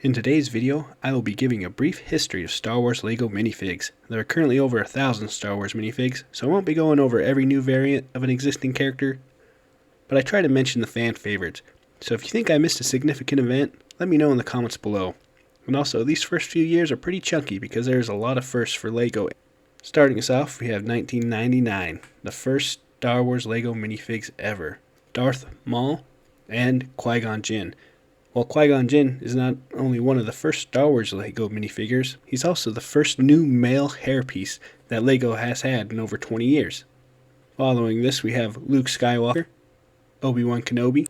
In today's video, I will be giving a brief history of Star Wars LEGO minifigs. There are currently over 1,000 Star Wars minifigs, so I won't be going over every new variant of an existing character, but I try to mention the fan favorites. So if you think I missed a significant event, let me know in the comments below. And also, these first few years are pretty chunky because there's a lot of firsts for LEGO. Starting us off, we have 1999, the first Star Wars LEGO minifigs ever. Darth Maul and Qui-Gon Jinn. While Qui-Gon Jinn is not only one of the first Star Wars LEGO minifigures, he's also the first new male hairpiece that LEGO has had in over 20 years. Following this, we have Luke Skywalker, Obi-Wan Kenobi,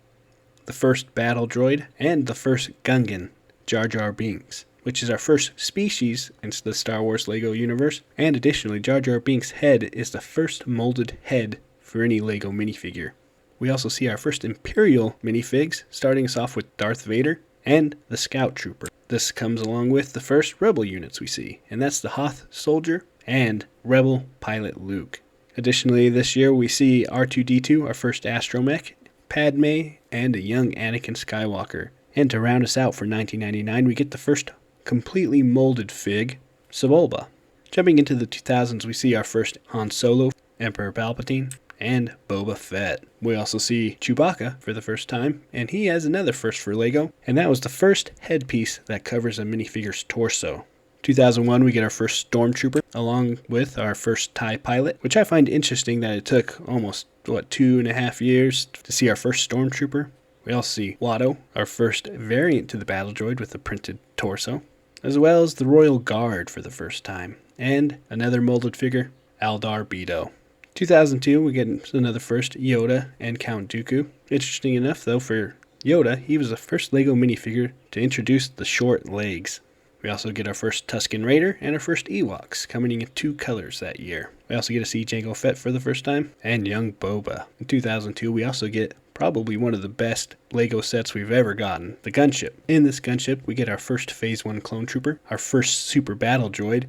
the first battle droid, and the first Gungan, Jar Jar Binks, which is our first species in the Star Wars LEGO universe, and additionally, Jar Jar Binks' head is the first molded head for any LEGO minifigure. We also see our first Imperial minifigs, starting us off with Darth Vader and the Scout Trooper. This comes along with the first Rebel units we see, and that's the Hoth Soldier and Rebel Pilot Luke. Additionally, this year we see R2-D2, our first astromech, Padme, and a young Anakin Skywalker. And to round us out for 1999, we get the first completely molded fig, Sebulba. Jumping into the 2000s, we see our first Han Solo, Emperor Palpatine, and Boba Fett. We also see Chewbacca for the first time, and he has another first for LEGO, and that was the first headpiece that covers a minifigure's torso. 2001, we get our first Stormtrooper, along with our first TIE pilot, which I find interesting that it took almost, 2.5 years to see our first Stormtrooper. We also see Watto, our first variant to the battle droid with a printed torso, as well as the Royal Guard for the first time, and another molded figure, Aldar Beedo. 2002, we get another first, Yoda and Count Dooku. Interesting enough, though, for Yoda, he was the first LEGO minifigure to introduce the short legs. We also get our first Tusken Raider and our first Ewoks, coming in 2 colors that year. We also get to see Jango Fett for the first time, and young Boba. In 2002, we also get probably one of the best LEGO sets we've ever gotten, the gunship. In this gunship, we get our first Phase 1 clone trooper, our first super battle droid,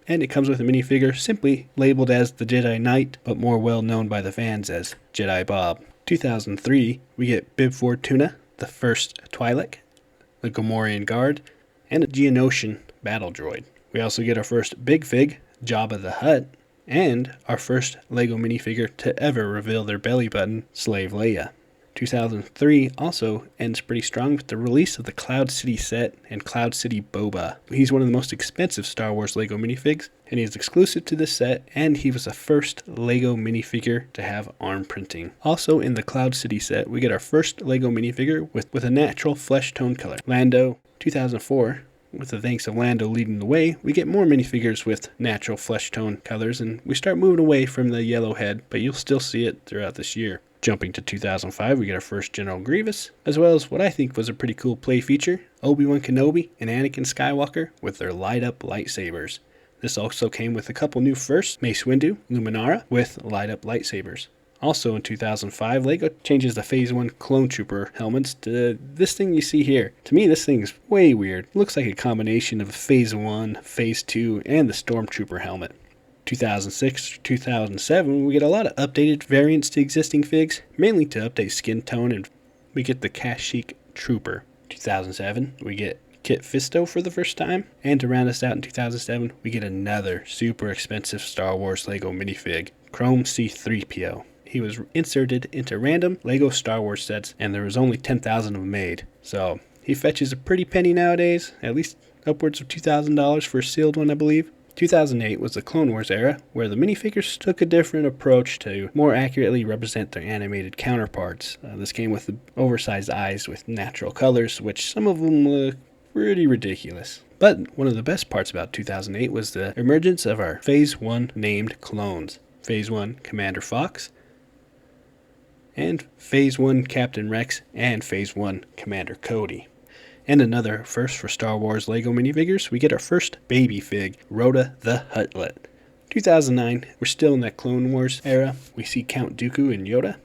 and it comes with a minifigure simply labeled as the Jedi Knight, but more well known by the fans as Jedi Bob. 2003, we get Bib Fortuna, the first Twi'lek, the Gamorrean Guard, and a Geonosian battle droid. We also get our first Big Fig, Jabba the Hutt, and our first LEGO minifigure to ever reveal their belly button, Slave Leia. 2003 also ends pretty strong with the release of the Cloud City set and Cloud City Boba. He's one of the most expensive Star Wars LEGO minifigs, and he is exclusive to this set, and he was the first LEGO minifigure to have arm printing. Also in the Cloud City set, we get our first LEGO minifigure with a natural flesh tone color, Lando. 2004, with the thanks of Lando leading the way, we get more minifigures with natural flesh tone colors, and we start moving away from the yellow head, but you'll still see it throughout this year. Jumping to 2005, we get our first General Grievous, as well as what I think was a pretty cool play feature, Obi-Wan Kenobi and Anakin Skywalker with their light-up lightsabers. This also came with a couple new firsts, Mace Windu, Luminara, with light-up lightsabers. Also in 2005, LEGO changes the Phase 1 Clone Trooper helmets to this thing you see here. To me, this thing is way weird. It looks like a combination of Phase 1, Phase 2, and the Stormtrooper helmet. 2006 to 2007, we get a lot of updated variants to existing figs, mainly to update skin tone, and we get the Kashyyyk Trooper. 2007, we get Kit Fisto for the first time, and to round us out in 2007, we get another super expensive Star Wars LEGO minifig, Chrome C-3PO. He was inserted into random LEGO Star Wars sets, and there was only 10,000 of them made, so he fetches a pretty penny nowadays, at least upwards of $2,000 for a sealed one, I believe. 2008 was the Clone Wars era, where the minifigures took a different approach to more accurately represent their animated counterparts. This came with the oversized eyes with natural colors, which some of them look pretty ridiculous. But one of the best parts about 2008 was the emergence of our Phase 1 named clones. Phase 1 Commander Fox, and Phase 1 Captain Rex, and Phase 1 Commander Cody. And another first for Star Wars LEGO minifigures, we get our first baby fig, Rhoda the Huttlet. 2009, we're still in that Clone Wars era. We see Count Dooku and Yoda.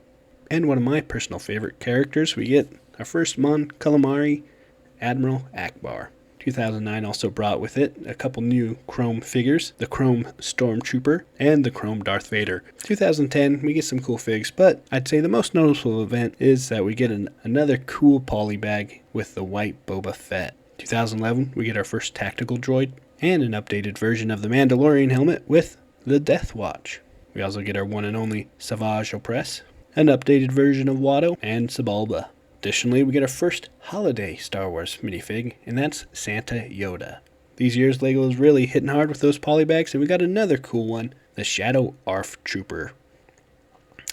And one of my personal favorite characters, we get our first Mon Calamari, Admiral Akbar. 2009 also brought with it a couple new Chrome figures, the Chrome Stormtrooper and the Chrome Darth Vader. 2010, we get some cool figs, but I'd say the most noticeable event is that we get another cool poly bag with the white Boba Fett. 2011, we get our first tactical droid, and an updated version of the Mandalorian helmet with the Death Watch. We also get our one and only Savage Opress, an updated version of Watto, and Sebulba. Additionally, we get our first holiday Star Wars minifig, and that's Santa Yoda. These years, LEGO is really hitting hard with those polybags, and we got another cool one, the Shadow ARF Trooper.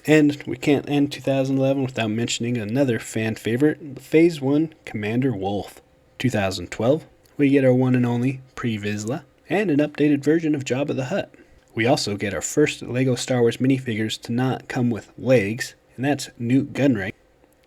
And we can't end 2011 without mentioning another fan favorite, the Phase 1 Commander Wolf. 2012, we get our one and only Pre Vizsla, and an updated version of Jabba the Hutt. We also get our first LEGO Star Wars minifigures to not come with legs, and that's Newt Gunray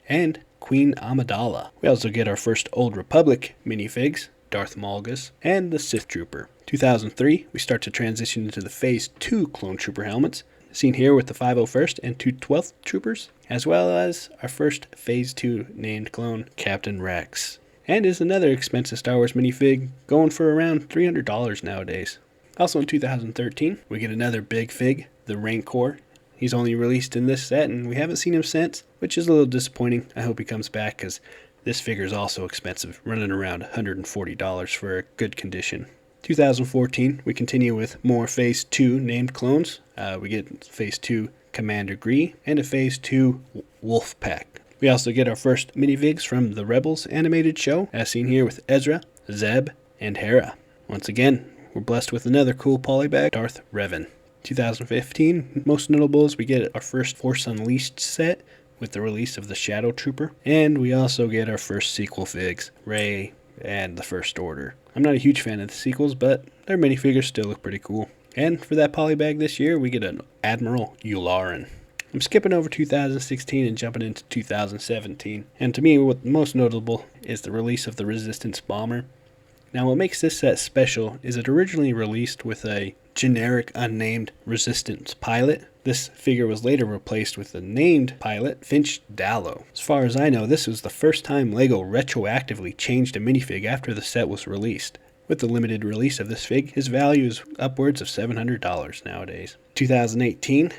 and Queen Amidala. We also get our first Old Republic minifigs, Darth Malgus, and the Sith Trooper. 2003, we start to transition into the Phase 2 Clone Trooper helmets, seen here with the 501st and 212th Troopers, as well as our first Phase 2 named clone, Captain Rex. And is another expensive Star Wars minifig, going for around $300 nowadays. Also in 2013, we get another big fig, the Rancor. He's only released in this set, and we haven't seen him since, which is a little disappointing. I hope he comes back, because this figure is also expensive, running around $140 for a good condition. 2014, we continue with more Phase 2 named clones. We get Phase 2 Commander Gree and a Phase 2 Wolf Pack. We also get our first minifigs from the Rebels animated show, as seen here with Ezra, Zeb, and Hera. Once again, we're blessed with another cool polybag, Darth Revan. 2015, most notable is we get our first Force Unleashed set with the release of the Shadow Trooper, and we also get our first sequel figs, Rey and the First Order. I'm not a huge fan of the sequels, but their minifigures still look pretty cool. And for that polybag this year, we get an Admiral Yularen. I'm skipping over 2016 and jumping into 2017, and to me, what's most notable is the release of the Resistance Bomber. Now, what makes this set special is it originally released with a generic unnamed Resistance pilot. This figure was later replaced with the named pilot, Finch Dallo. As far as I know, this was the first time LEGO retroactively changed a minifig after the set was released. With the limited release of this fig, his value is upwards of $700 nowadays. 2018,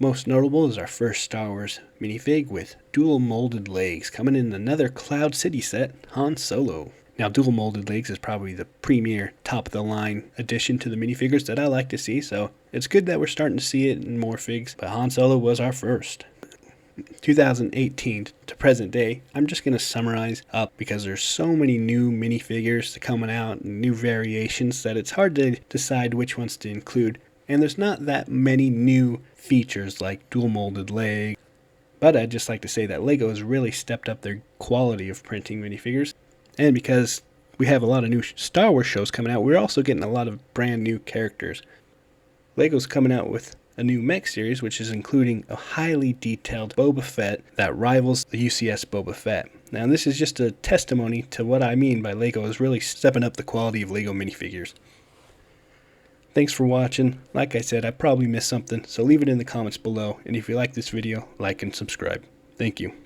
most notable is our first Star Wars minifig with dual molded legs, coming in another Cloud City set, Han Solo. Now, dual molded legs is probably the premier, top-of-the-line addition to the minifigures that I like to see, so it's good that we're starting to see it in more figs, but Han Solo was our first. 2018 to present day, I'm just going to summarize up because there's so many new minifigures coming out and new variations that it's hard to decide which ones to include, and there's not that many new features like dual molded legs, but I'd just like to say that LEGO has really stepped up their quality of printing minifigures. And because we have a lot of new Star Wars shows coming out, we're also getting a lot of brand new characters. LEGO's coming out with a new mech series, which is including a highly detailed Boba Fett that rivals the UCS Boba Fett. Now, this is just a testimony to what I mean by LEGO is really stepping up the quality of LEGO minifigures. Thanks for watching. Like I said, I probably missed something, so leave it in the comments below. And if you like this video, like and subscribe. Thank you.